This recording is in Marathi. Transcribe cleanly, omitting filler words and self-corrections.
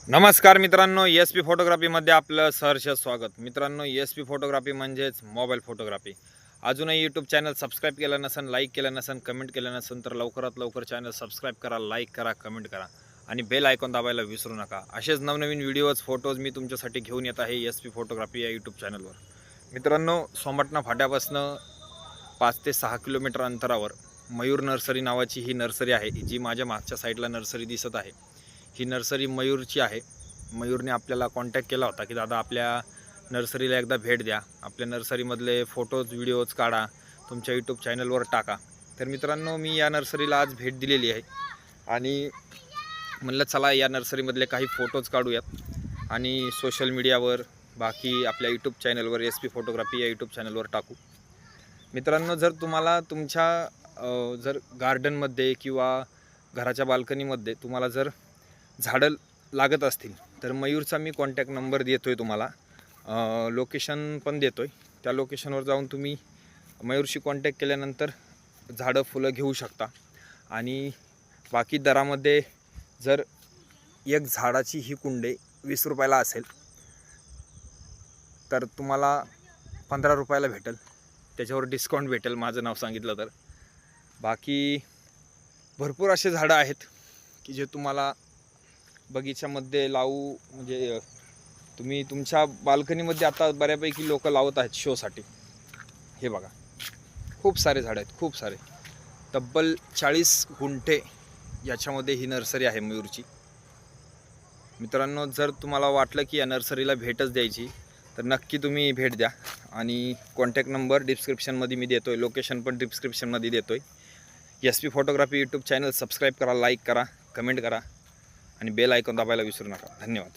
नमस्कार मित्रांनो, एस पी फोटोग्राफीमध्ये आपलं सहर्ष स्वागत। मित्रांनो, एस पी फोटोग्राफी म्हणजेच मोबाईल फोटोग्राफी। अजूनही यूट्यूब चॅनल सबस्क्राईब केलं नसेल, लाईक केलं नसेल, कमेंट केलं नसेल तर लवकरात लवकर चॅनल सबस्क्राईब करा, लाईक करा, कमेंट करा आणि बेल आयकॉन दाबायला विसरू नका। असेच नवनवीन व्हिडिओज फोटोज मी तुमच्यासाठी घेऊन येत आहे एस पी फोटोग्राफी या यूट्यूब चॅनलवर। मित्रांनो, सोमटणा फाट्यापासून 5 ते 6 किलोमीटर अंतरावर मयूर नर्सरी नावाची ही नर्सरी आहे, जी माझ्या मागच्या साईडला नर्सरी दिसत आहे। ही नर्सरी मयूरची आहे। मयूरने आपल्याला कॉन्टॅक्ट केला होता की दादा आपल्या नर्सरीला एकदा भेट द्या, आपल्या नर्सरीमधले फोटोज व्हिडिओज काढा, तुमच्या यूट्यूब चॅनलवर टाका। तर मित्रांनो, मी या नर्सरीला आज भेट दिलेली आहे आणि म्हणलं चला या नर्सरीमधले काही फोटोज काढूयात आणि सोशल मीडियावर बाकी आपल्या यूट्यूब चॅनलवर एस पी फोटोग्राफी या यूट्यूब चॅनलवर टाकू। मित्रांनो, जर तुम्हाला तुमच्या जर गार्डनमध्ये किंवा घराच्या बाल्कनीमध्ये तुम्हाला जर झाडं लागत असतील तर मयूरचा मी कॉन्टॅक्ट नंबर देतो आहे तुम्हाला, लोकेशन पण देतो आहे। त्या लोकेशनवर जाऊन तुम्ही मयूरशी कॉन्टॅक्ट केल्यानंतर झाडं फुलं घेऊ शकता। आणि बाकी दरामध्ये जर एक झाडाची ही कुंडे 20 रुपयाला असेल तर तुम्हाला 15 रुपयाला भेटेल, त्याच्यावर डिस्काउंट भेटेल माझं नाव सांगितलं तर। बाकी भरपूर असे झाडं आहेत की जे तुम्हाला बगीच्यामध्ये लावू, म्हणजे तुम्ही तुमच्या बाल्कनीमध्ये आता बऱ्यापैकी लोक लावत आहेत शोसाठी। हे बघा, खूप सारे झाडं आहेत, खूप सारे, तब्बल 40 गुंठे याच्यामध्ये ही नर्सरी आहे मयूरची। मित्रांनो, जर तुम्हाला वाटलं की या नर्सरीला भेटच द्यायची तर नक्की तुम्ही भेट द्या आणि कॉन्टॅक्ट नंबर डिस्क्रिप्शनमध्ये मी देतो आहे, लोकेशन पण डिस्क्रिप्शनमध्ये देतो आहे। S P photography YouTube channel subscribe करा, लाईक करा, कमेंट करा आणि बेल आयकॉन दाबायला विसरू नका। धन्यवाद।